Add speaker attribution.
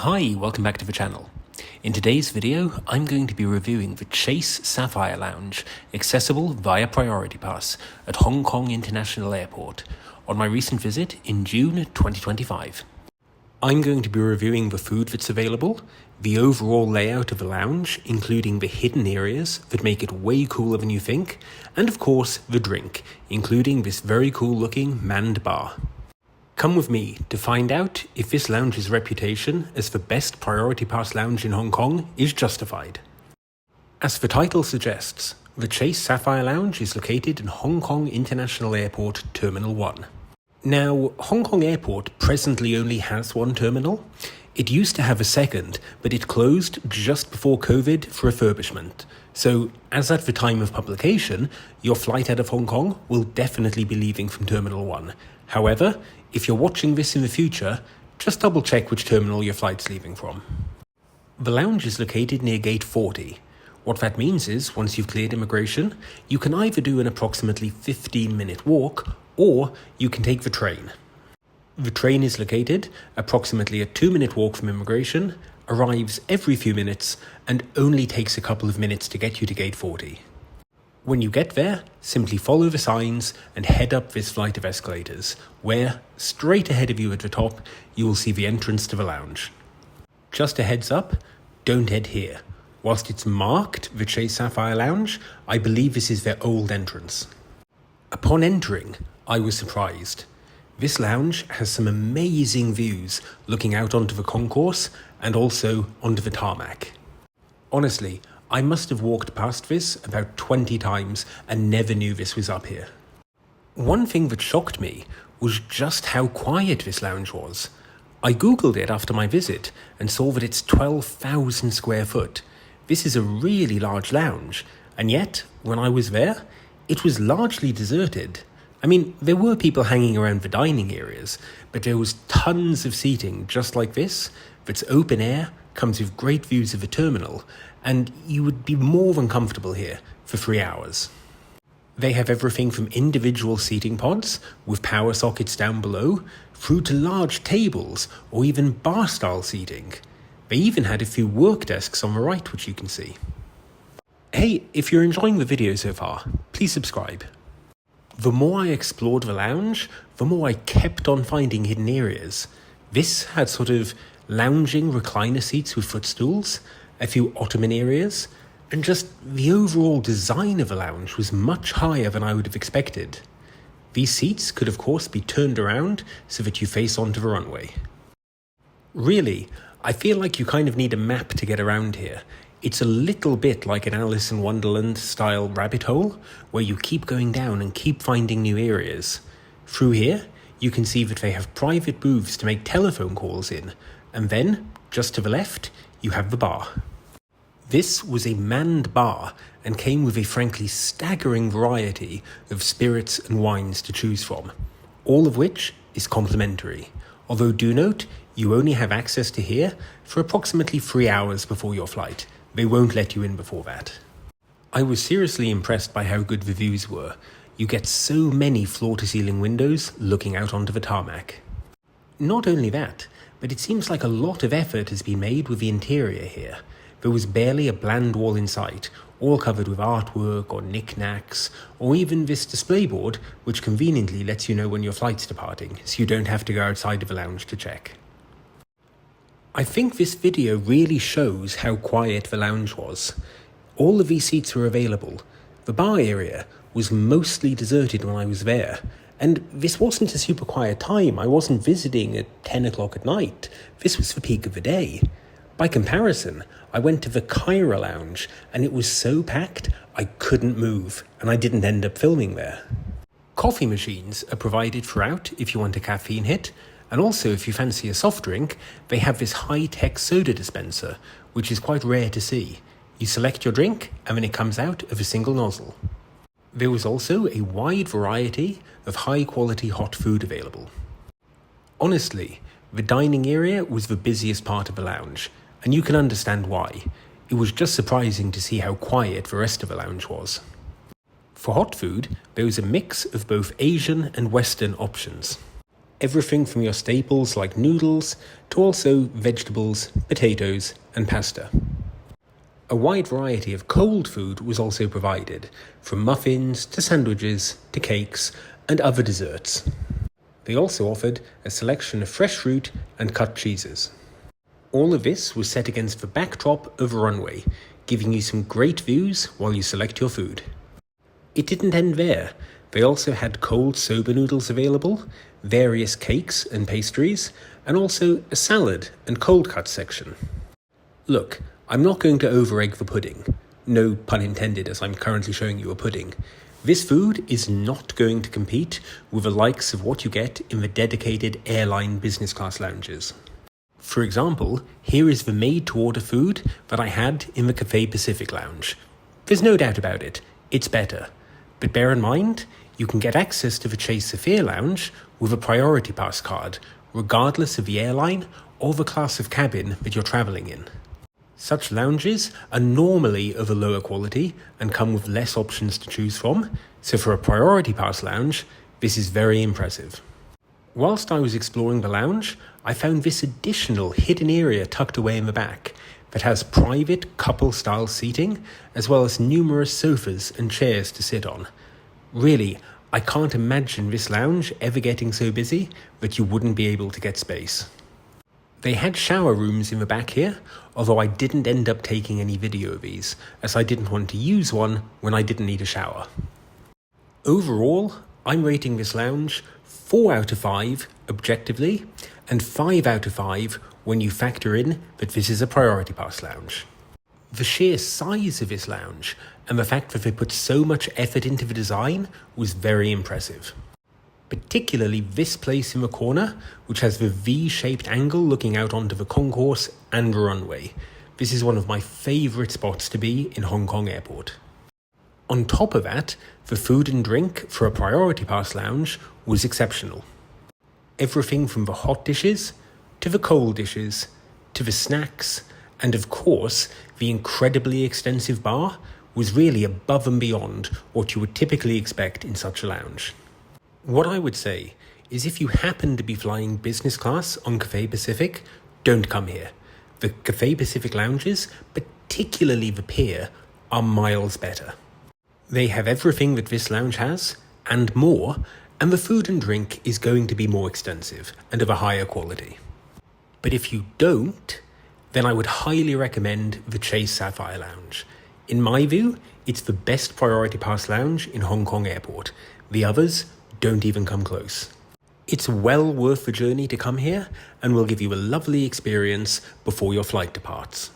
Speaker 1: Hi, welcome back to the channel. In today's video, I'm going to be reviewing the Chase Sapphire Lounge, accessible via Priority Pass at Hong Kong International Airport, on my recent visit in June 2025. I'm going to be reviewing the food that's available, the overall layout of the lounge, including the hidden areas that make it way cooler than you think, and of course the drink, including this very cool looking manned bar. Come with me to find out if this lounge's reputation as the best Priority Pass lounge in Hong Kong is justified. As the title suggests, the Chase Sapphire Lounge is located in Hong Kong International Airport Terminal 1. Now, Hong Kong Airport presently only has one terminal. It used to have a second, but it closed just before COVID for refurbishment. So, as at the time of publication, your flight out of Hong Kong will definitely be leaving from Terminal 1. However, if you're watching this in the future, just double check which terminal your flight's leaving from. The lounge is located near Gate 40. What that means is, once you've cleared immigration, you can either do an approximately 15-minute walk, or you can take the train. The train is located approximately a 2-minute walk from immigration, arrives every few minutes, and only takes a couple of minutes to get you to Gate 40. When you get there, simply follow the signs and head up this flight of escalators, where, straight ahead of you at the top, you will see the entrance to the lounge. Just a heads up, don't head here. Whilst it's marked the Chase Sapphire Lounge, I believe this is their old entrance. Upon entering, I was surprised. This lounge has some amazing views looking out onto the concourse and also onto the tarmac. Honestly, I must have walked past this about 20 times and never knew this was up here. One thing that shocked me was just how quiet this lounge was. I googled it after my visit and saw that it's 12,000 square foot. This is a really large lounge, and yet, when I was there, it was largely deserted. I mean, there were people hanging around the dining areas, but there was tons of seating just like this, that's open air, comes with great views of the terminal, and you would be more than comfortable here for 3 hours. They have everything from individual seating pods with power sockets down below, through to large tables or even bar-style seating. They even had a few work desks on the right, which you can see. Hey, if you're enjoying the video so far, please subscribe. The more I explored the lounge, the more I kept on finding hidden areas. This had sort of lounging recliner seats with footstools, a few ottoman areas, and just the overall design of the lounge was much higher than I would have expected. These seats could of course be turned around so that you face onto the runway. Really, I feel like you kind of need a map to get around here. It's a little bit like an Alice in Wonderland style rabbit hole, where you keep going down and keep finding new areas. Through here, you can see that they have private booths to make telephone calls in, and then, just to the left, you have the bar. This was a manned bar and came with a frankly staggering variety of spirits and wines to choose from, all of which is complimentary. Although do note, you only have access to here for approximately 3 hours before your flight. They won't let you in before that. I was seriously impressed by how good the views were. You get so many floor-to-ceiling windows looking out onto the tarmac. Not only that, but it seems like a lot of effort has been made with the interior here. There was barely a bland wall in sight, all covered with artwork or knickknacks, or even this display board, which conveniently lets you know when your flight's departing, so you don't have to go outside of the lounge to check. I think this video really shows how quiet the lounge was. All of these seats were available. The bar area was mostly deserted when I was there, and this wasn't a super quiet time. I wasn't visiting at 10 o'clock at night. This was the peak of the day. By comparison, I went to the Kyra Lounge, and it was so packed I couldn't move, and I didn't end up filming there. Coffee machines are provided throughout if you want a caffeine hit, and also if you fancy a soft drink, they have this high-tech soda dispenser, which is quite rare to see. You select your drink, and then it comes out of a single nozzle. There was also a wide variety of high-quality hot food available. Honestly, the dining area was the busiest part of the lounge, and you can understand why. It was just surprising to see how quiet the rest of the lounge was. For hot food, there was a mix of both Asian and Western options. Everything from your staples like noodles to also vegetables, potatoes, and pasta. A wide variety of cold food was also provided, from muffins to sandwiches to cakes and other desserts. They also offered a selection of fresh fruit and cut cheeses. All of this was set against the backdrop of a runway, giving you some great views while you select your food. It didn't end there. They also had cold soba noodles available, various cakes and pastries, and also a salad and cold cut section. Look, I'm not going to over-egg the pudding. No pun intended, as I'm currently showing you a pudding. This food is not going to compete with the likes of what you get in the dedicated airline business class lounges. For example, here is the made-to-order food that I had in the Cathay Pacific Lounge. There's no doubt about it, it's better. But bear in mind, you can get access to the Chase Sapphire Lounge with a priority pass card, regardless of the airline or the class of cabin that you're travelling in. Such lounges are normally of a lower quality and come with less options to choose from, so for a priority pass lounge, this is very impressive. Whilst I was exploring the lounge, I found this additional hidden area tucked away in the back that has private couple-style seating, as well as numerous sofas and chairs to sit on. Really, I can't imagine this lounge ever getting so busy that you wouldn't be able to get space. They had shower rooms in the back here, although I didn't end up taking any video of these, as I didn't want to use one when I didn't need a shower. Overall, I'm rating this lounge 4 out of 5 objectively, and 5 out of 5 when you factor in that this is a priority pass lounge. The sheer size of this lounge and the fact that they put so much effort into the design was very impressive. Particularly this place in the corner, which has the V-shaped angle looking out onto the concourse and runway. This is one of my favourite spots to be in Hong Kong Airport. On top of that, the food and drink for a priority pass lounge was exceptional. Everything from the hot dishes, to the cold dishes, to the snacks, and of course, the incredibly extensive bar was really above and beyond what you would typically expect in such a lounge. What I would say is if you happen to be flying business class on Cathay Pacific, don't come here. The Cathay Pacific lounges, particularly the pier, are miles better. They have everything that this lounge has, and more, and the food and drink is going to be more extensive and of a higher quality. But if you don't, then I would highly recommend the Chase Sapphire Lounge. In my view, it's the best priority pass lounge in Hong Kong Airport. The others don't even come close. It's well worth the journey to come here and will give you a lovely experience before your flight departs.